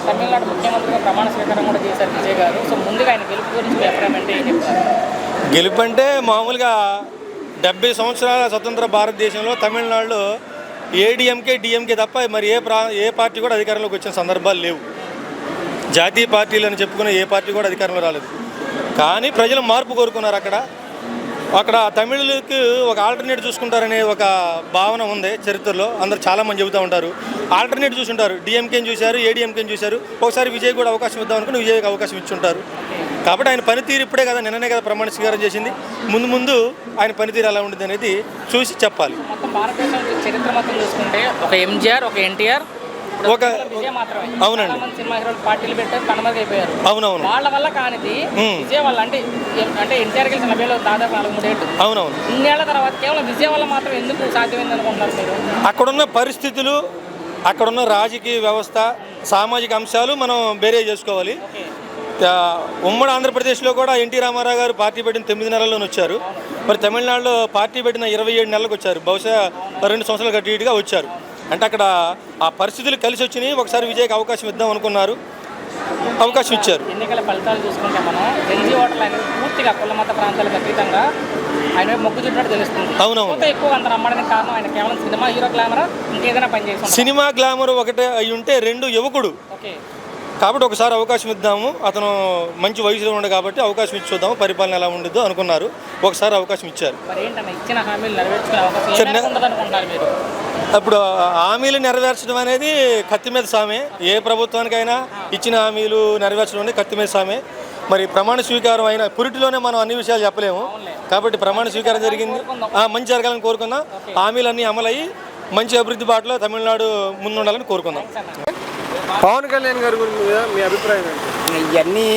తమిళనాడు ముఖ్యమంత్రిగా ప్రమాణ స్వీకారం కూడా చేశారు విజయ్ గారు. సో ముందుగా ఆయన గెలుపు గురించి మీ అభిప్రాయం అంటే ఏం చెప్తారు? గెలుపు అంటే మామూలుగా 70 సంవత్సరాల స్వతంత్ర భారతదేశంలో తమిళనాడులో ఏడీఎంకే డిఎంకే తప్ప మరి ఏ పార్టీ కూడా అధికారంలోకి వచ్చిన సందర్భాలు లేవు. జాతీయ పార్టీలు అని చెప్పుకునే ఏ పార్టీ కూడా అధికారంలో రాలేదు. కానీ ప్రజలు మార్పు కోరుకున్నారు. అక్కడ తమిళులకి ఒక ఆల్టర్నేట్ చూసుకుంటారనే ఒక భావన ఉంది చరిత్రలో. అందరు చాలామంది చెబుతూ ఉంటారు, ఆల్టర్నేట్ చూసుంటారు. డిఎంకేని చూశారు, ఏడీఎంకేని చూశారు. ఒకసారి విజయ్ కూడా అవకాశం ఇద్దాం అనుకుని విజయ్కి అవకాశం ఇచ్చుంటారు. కాబట్టి ఆయన పనితీరు ఇప్పుడే కదా, నిన్ననే కదా ప్రమాణ స్వీకారం చేసింది. ముందు ఆయన పనితీరు ఎలా ఉంటుంది అనేది చూసి చెప్పాలి. మొత్తం భారతదేశం చరిత్ర మొత్తం చూసుకుంటే ఒక ఎంజీఆర్, ఒక ఎన్టీఆర్, విజయ్ మాత్రమే. అవునండి, సినిమా హీరోలు పార్టీలు పెట్టారు, కనుమరుగైపోయారు. అవునవును. వాళ్ళ వల్ల కానిది విజయ్ వల్ల. అంటే ఎన్టీఆర్ గెలిచిన సభ్యులు దాదాపు 4-3 ఏళ్ళు. అవునవును. ఇన్నేళ్ల తర్వాత కేవలం విజయ్ వల్ల మాత్రం ఎందుకు సాధ్యమైంది అనుకుంటున్నారు మీరు? అక్కడున్న పరిస్థితులు, అక్కడున్న రాజకీయ వ్యవస్థ, సామాజిక అంశాలు మనం బేరే చేసుకోవాలి. ఉమ్మడి ఆంధ్రప్రదేశ్లో కూడా ఎన్టీ రామారావు గారు పార్టీ పెట్టిన 9 నెలల్లోనే వచ్చారు. మరి తమిళనాడులో పార్టీ పెట్టిన 27 నెలలకు వచ్చారు. బహుశా 2 సంవత్సరాలు గట్టి ఇటుగా వచ్చారు. అంటే అక్కడ ఆ పరిస్థితులు కలిసి వచ్చినాయి. ఒకసారి విజయ్కి అవకాశం ఇద్దాం అనుకున్నారు, అవకాశం ఇచ్చారు. ఎన్నికల ఫలితాలు చూసుకుంటే మనం ఎన్జీ ఓటర్లు అనేది పూర్తిగా కుల మత ప్రాంతాలకు అతీతంగా ఆయన మొగ్గు చూపినట్టు తెలుస్తుంది. అవునవును. ఎక్కువ అంత నమ్మడానికి కారణం ఆయన కేవలం సినిమా హీరో గ్లామర్, ఇంకేదైనా పని చేసి సినిమా గ్లామర్ ఒకటే అయి ఉంటే, 2 యువకుడు కాబట్టి ఒకసారి అవకాశం ఇద్దాము. అతను మంచి వయసులో ఉండే కాబట్టి అవకాశం ఇచ్చి చూద్దాము పరిపాలన ఎలా ఉండిద్దో అనుకున్నారు. ఒకసారి అవకాశం ఇచ్చారు. అప్పుడు హామీలు నెరవేర్చడం అనేది కత్తి మీద సామే. ఏ ప్రభుత్వానికైనా ఇచ్చిన హామీలు నెరవేర్చడం అనేది కత్తి మీద సామే. మరి ప్రమాణ స్వీకారం అయిన పురిటిలోనే మనం అన్ని విషయాలు చెప్పలేము. కాబట్టి ప్రమాణ స్వీకారం జరిగింది, మంచి జరగాలని కోరుకుందాం. హామీలన్నీ అమలయ్యి మంచి అభివృద్ధి బాటలో తమిళనాడు ముందుండాలని కోరుకుందాం. పవన్ కళ్యాణ్ గారి గురించి మీ అభిప్రాయం ఏంటి? ఇవన్నీ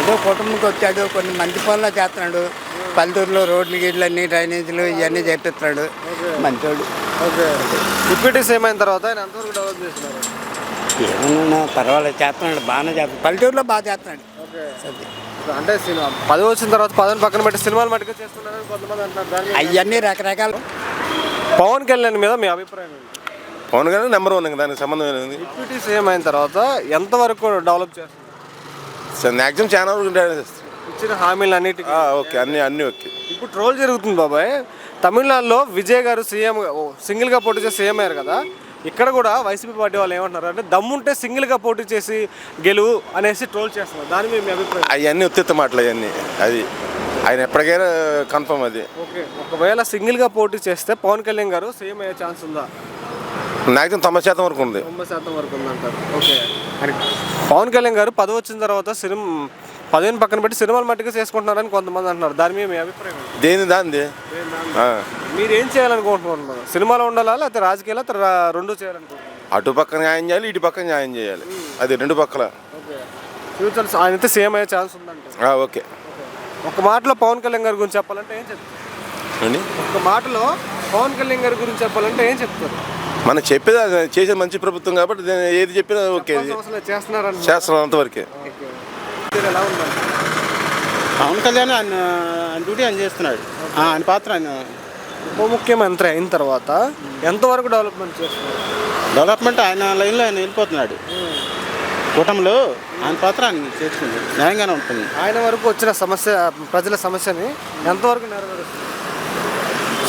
ఏదో కుటుంబంకి వచ్చాడు, కొన్ని మంచి పనులు చేస్తున్నాడు. పల్లెటూరులో రోడ్లు గీడ్లు అన్నీ, డ్రైనేజీలు ఇవన్నీ చేపిస్తున్నాడు. మంచోడు. ఓకే. డిప్యూటీ సీఎం అయిన తర్వాత ఆయన ఎంతవరకు డెవలప్ చేస్తున్నారు? ఏమన్నా పర్వాలేదు, చేస్తున్నాడు, బాగానే చేస్తున్నాడు. పల్లెటూరులో బాగా చేస్తున్నాడు. ఓకే. అంటే సినిమా 10 వచ్చిన తర్వాత 10 పక్కన పెట్టి సినిమాలు మట్టుకు చేస్తున్నారని కొంతమంది అంటున్నారు. అవన్నీ రకరకాలు. పవన్ కళ్యాణ్ మీద మీ అభిప్రాయం ఏంటి? పవన్ కళ్యాణ్ నెంబర్ 1 దానికి సంబంధం ఏంటి? డిప్యూటీ సీఎం అయిన తర్వాత ఎంతవరకు డెవలప్ చేస్తున్నారు? మ్యాక్సిమం చాలా వరకు ఇచ్చిన హామీలు అన్నిటికీ ఓకే, అన్నీ ఓకే. ఇప్పుడు ట్రోల్ జరుగుతుంది బాబాయ్. తమిళనాడులో విజయ్ గారు సీఎం సింగిల్గా పోటీ చేసి సీఎం అయ్యారు కదా. ఇక్కడ కూడా వైసీపీ పార్టీ వాళ్ళు ఏమంటున్నారు అంటే, దమ్ముంటే సింగిల్గా పోటీ చేసి గెలువు అనేసి ట్రోల్ చేస్తున్నారు. దాని మీద మీ అభిప్రాయం? అవన్నీ ఉత్తిత్త మాటలు అవన్నీ. అది ఆయన ఎప్పటికైనా కన్ఫర్మ్ అది. ఓకే. ఒకవేళ సింగిల్గా పోటీ చేస్తే పవన్ కళ్యాణ్ గారు సీఎం అయ్యే ఛాన్స్ ఉందా? మ్యాక్సిమం 90% వరకు ఉంది. 90% వరకు ఉందంటారు. ఓకే. పవన్ కళ్యాణ్ గారు 10 వచ్చిన తర్వాత 10 పక్కన పెట్టి సినిమాలు మట్టుకు చేసుకుంటున్నారని కొంతమంది అంటున్నారు. దాని మీద మీ అభిప్రాయం? దానిది మీరు ఏం చేయాలనుకుంటున్నారు? సినిమాలో ఉండాలా, లేకపోతే రాజకీయాలు, రెండు చేయాలనుకుంటున్నారు? అటు పక్క న్యాయం చేయాలి, ఇటు పక్క న్యాయం చేయాలి. అది 2 పక్కల. ఓకే. ఫ్యూచర్ ఆయన అయితే సీఎం అయ్యే ఛాన్స్ ఉందంట. ఓకే. ఒక మాటలో పవన్ కళ్యాణ్ గారి గురించి చెప్పాలంటే ఏం చెప్తారు? ఒక మాటలో పవన్ కళ్యాణ్ గారి గురించి చెప్పాలంటే ఏం చెప్తారు? మనం చెప్పేది చేసే మంచి ప్రభుత్వం కాబట్టి ఏది చెప్పినా ఓకే, చేస్తున్నాం అంతవరకే. ఎలా ఉందండి? పవన్ కళ్యాణ్ ఆయన డ్యూటీ ఆయన చేస్తున్నాడు. ఆయన పాత్ర ఆయన ఉప ముఖ్యమంత్రి అయిన తర్వాత ఎంతవరకు డెవలప్మెంట్ చేస్తున్నారు? డెవలప్మెంట్ ఆయన లైన్లో ఆయన వెళ్ళిపోతున్నాడు. కూటమిలో ఆయన పాత్ర ఆయన చేస్తుంది, న్యాయంగానే ఉంటుంది. ఆయన వరకు వచ్చిన ప్రజల సమస్యని ఎంతవరకు నెరవేరుస్తుంది?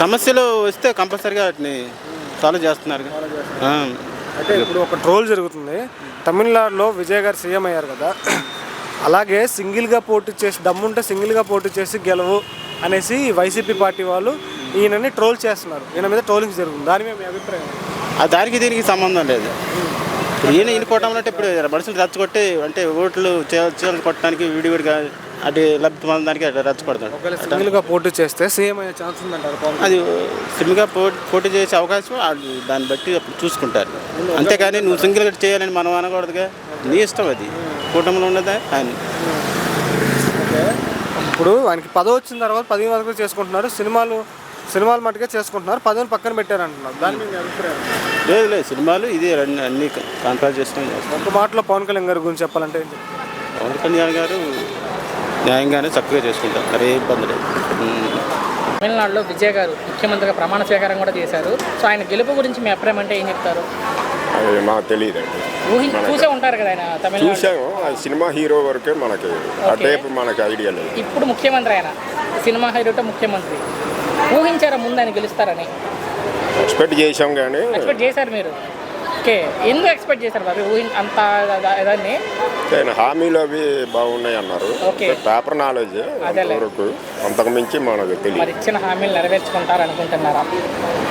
సమస్యలు వస్తే కంపల్సరీగా వాటిని సాల్వ్ చేస్తున్నారు. అంటే ఇప్పుడు ఒక ట్రోల్ జరుగుతుంది. తమిళనాడులో విజయ్ గారు సీఎం అయ్యారు కదా, అలాగే సింగిల్గా పోటీ చేసి దమ్ముంటే సింగిల్గా పోటీ చేసి గెలవు అనేసి వైసీపీ పార్టీ వాళ్ళు ఈయనని ట్రోల్ చేస్తున్నారు. ఈయన మీద ట్రోలింగ్ జరుగుతుంది. దాని మీద మీ అభిప్రాయం? దానికి దీనికి సంబంధం లేదు. ఈయన కూటమి అంటే ఇప్పుడు మనుషులు రచ్చగొట్టి అంటే ఓట్లు చీరలు కొట్టడానికి విడివిడిగా అటు లబ్ధి పొందడానికి రచ్చగొడతాడు. సింగిల్గా పోటీ చేస్తే సీఎం అయ్యే ఛాన్స్ ఉందంటారు. అది సింగిల్గా పోటీ చేసే అవకాశం దాన్ని బట్టి అప్పుడు చూసుకుంటారు. అంతేకాని నువ్వు సింగిల్గా చేయాలని మనం అనకూడదుగా. నీ ఇష్టం, అది కూటమిలో ఉన్నదా ఆయన. ఇప్పుడు ఆయనకి 10 వచ్చిన తర్వాత 10 వరకు చేసుకుంటున్నారు. సినిమాలు మట్టుగా చేసుకుంటున్నారు. 10 పక్కన పెట్టారంటున్నారు. దాని మీద అభిప్రాయం? లేదు, సినిమాలు ఇది అన్ని కాంట్రాక్ట్ చేసుకుని. ఒక మాటలో పవన్ కళ్యాణ్ గారి గురించి చెప్పాలంటే పవన్ కళ్యాణ్ గారు న్యాయంగానే చక్కగా చేసుకుంటారు, మరే ఇబ్బంది లేదు. తమిళనాడులో విజయ్ గారు ముఖ్యమంత్రిగా ప్రమాణ స్వీకారం కూడా చేశారు. సో ఆయన గెలుపు గురించి మీ అభిప్రాయం అంటే ఏం చెప్తారు? అది నాకు తెలియదండి. చూసే ఉంటారు కదా ఆయన తమిళనాడు. చూసాము, అది సినిమా హీరో వరకే మనకి ఆ టైప్ మనకి ఐడియా లేదు. ఇప్పుడు ముఖ్యమంత్రి ఆయన, సినిమా హీరోతో ముఖ్యమంత్రి. ఊహించారా ముందు ఆయన గెలుస్తారని? ఎక్స్పెక్ట్ చేసాం కానీ ఎక్స్పెక్ట్ చేశారు మీరు? ఓకే, ఎందుకు ఎక్స్పెక్ట్ చేశారు బాబు అంత దాన్ని? ఆయన హామీలు అవి బాగున్నాయి అన్నారు. ఓకే. పేపర్ నాలెడ్జ్ వరకు, అంతకు మించి మనకు మరి తెలియదు. ఇచ్చిన హామీలు నెరవేర్చుకుంటారు అనుకుంటున్నారా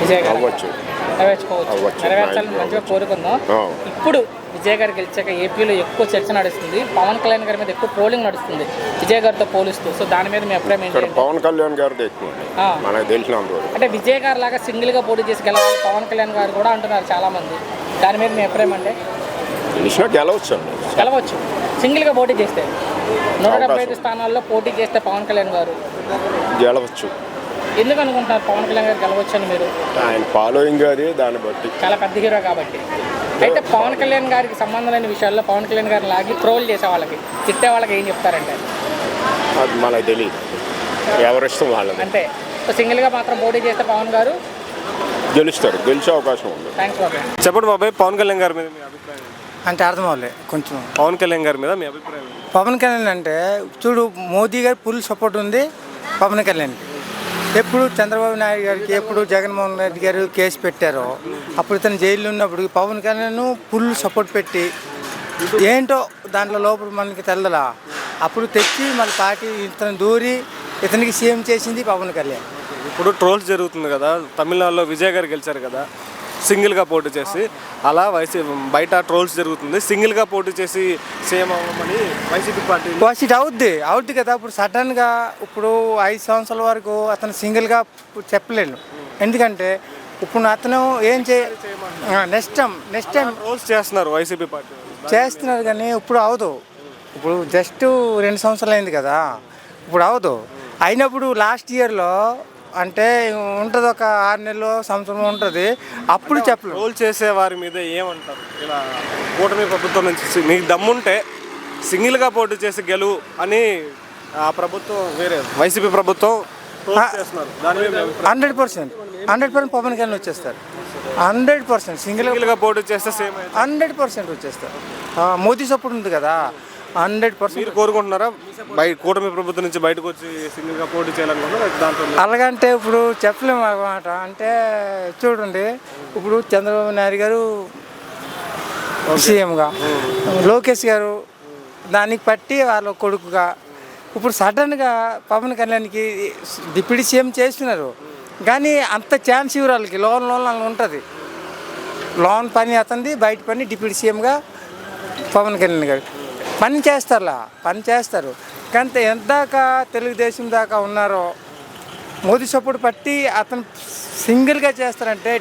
విజయ్ గారు? అవ్వచ్చు. నెరవేర్చుకోవచ్చు, నెరవేర్చాలని మంచిగా కోరుకుందాం. ఇప్పుడు విజయ్ గారు గెలిచాక ఏపీలో ఎక్కువ చర్చ నడుస్తుంది, పవన్ కళ్యాణ్ గారి మీద ఎక్కువ ట్రోలింగ్ నడుస్తుంది విజయ్ గారితో పోలిస్తూ. సో దాని మీద మీ అభిప్రాయం ఇక్కడ ఏంటి? పవన్ కళ్యాణ్ గారిది ఎక్కువ మనకు తెలిసినంత వరకు. అంటే విజయ్ గారు లాగా సింగిల్గా పోటీ చేసి గెలవాలి పవన్ కళ్యాణ్ గారు కూడా అంటున్నారు చాలామంది. దాని మీద మీ అభిప్రాయం అంటే? తెలిసినా గెలవచ్చు అండి. గెలవచ్చు సింగిల్గా పోటీ చేస్తే. 175 స్థానాల్లో పోటీ చేస్తే పవన్ కళ్యాణ్ గారు గెలవచ్చు. ఎందుకు అనుకుంటున్నారు పవన్ కళ్యాణ్ గారు గెలవచ్చు అని మీరు? ఆయన ఫాలోయింగ్ అది దాన్ని బట్టి. చాలా పెద్ద హీరో కాబట్టి. అయితే పవన్ కళ్యాణ్ గారికి సంబంధం లేని విషయాల్లో పవన్ కళ్యాణ్ గారిని లాగి ట్రోల్ చేసే వాళ్ళకి, తిట్టే వాళ్ళకి ఏం చెప్తారంటే? అది మనకు తెలియదు, ఎవరిష్టం వాళ్ళది. అంటే సింగిల్గా మాత్రం పోటీ చేస్తే పవన్ గారు గెలుస్తారు, గెలిచే అవకాశం ఉంది. థ్యాంక్స్ బాబాయ్. చెప్పండి బాబాయ్, పవన్ కళ్యాణ్ గారి మీద మీ అభిప్రాయం? అంటే అర్థం అవ్వలే కొంచెం. పవన్ కళ్యాణ్ గారి మీద మీ అభిప్రాయం? పవన్ కళ్యాణ్ అంటే చూడు, మోదీ గారి ఫుల్ సపోర్ట్ ఉంది పవన్ కళ్యాణ్కి. ఎప్పుడు చంద్రబాబు నాయుడు గారికి, ఎప్పుడు జగన్మోహన్ రెడ్డి గారు కేసు పెట్టారో అప్పుడు ఇతను జైల్లో ఉన్నప్పుడు పవన్ కళ్యాణ్ ఫుల్ సపోర్ట్ పెట్టి ఏంటో దాంట్లో లోపల మనకి తెల్లలా అప్పుడు తెచ్చి మన పార్టీ ఇతను దూరి ఇతనికి సీఎం చేసింది పవన్ కళ్యాణ్. ఇప్పుడు ట్రోల్స్ జరుగుతుంది కదా, తమిళనాడులో విజయ్ గారు గెలిచారు కదా సింగిల్గా పోటీ చేసి, అలా బయట ట్రోల్స్ జరుగుతుంది. సింగిల్గా పోటీ చేసి సీఎం అవ్వమని వైసీపీ పార్టీ ఇటు అవుద్ది కదా. ఇప్పుడు సడన్గా ఇప్పుడు 5 సంవత్సరాల వరకు అతను సింగిల్గా చెప్పలేను. ఎందుకంటే ఇప్పుడు అతను ఏం నెక్స్ట్ టైం ట్రోల్స్ చేస్తున్నారు వైసీపీ పార్టీ చేస్తున్నారు కానీ ఇప్పుడు అవదు. ఇప్పుడు జస్ట్ 2 సంవత్సరాలు అయింది కదా, ఇప్పుడు అవదు. అయినప్పుడు లాస్ట్ ఇయర్లో అంటే ఉంటుంది, ఒక 6 నెలలు సంవత్సరం ఉంటుంది, అప్పుడు చెప్పలేదు. ట్రోల్ చేసే వారి మీద ఏమంటారు? ఇలా కూటమి ప్రభుత్వం నుంచి మీకు దమ్ముంటే సింగిల్గా పోటీ చేసి గెలువు అని ఆ ప్రభుత్వం, వేరే వైసీపీ ప్రభుత్వం చేస్తున్నారు. దాని మీద 100% పవన్ కళ్యాణ్ వచ్చేస్తారు. 100% సింగిల్గా పోటీ చేస్తే సేమ్ 100% వచ్చేస్తారు. మోదీ సపోర్ట్ ఉంది కదా, 100%. మీరు కోరుకుంటున్నారా కూటమి ప్రభుత్వం నుంచి బయటకు వచ్చి సింగిల్గా పోటీ చేయాలనుకుంటున్నారా? దాంట్లో అలాగంటే ఇప్పుడు చెప్పలేము అన్నమాట. అంటే చూడండి, ఇప్పుడు చంద్రబాబు నాయుడు గారు సీఎంగా, లోకేష్ గారు దానికి పట్టి వాళ్ళ కొడుకుగా, ఇప్పుడు సడన్గా పవన్ కళ్యాణ్కి డిప్యూటీ సీఎం చేస్తున్నారు. కానీ అంత ఛాన్స్ ఇవ్వరు వాళ్ళకి. లోన్ అలా ఉంటుంది. లోన్ పని అతనిది, బయట పని డిప్యూటీ సీఎంగా పవన్ కళ్యాణ్ గారు పని చేస్తారు. కానీ ఎందాక తెలుగుదేశం దాకా ఉన్నారో మోదీ సపోర్ట్ పట్టి అతను సింగిల్గా చేస్తారంటే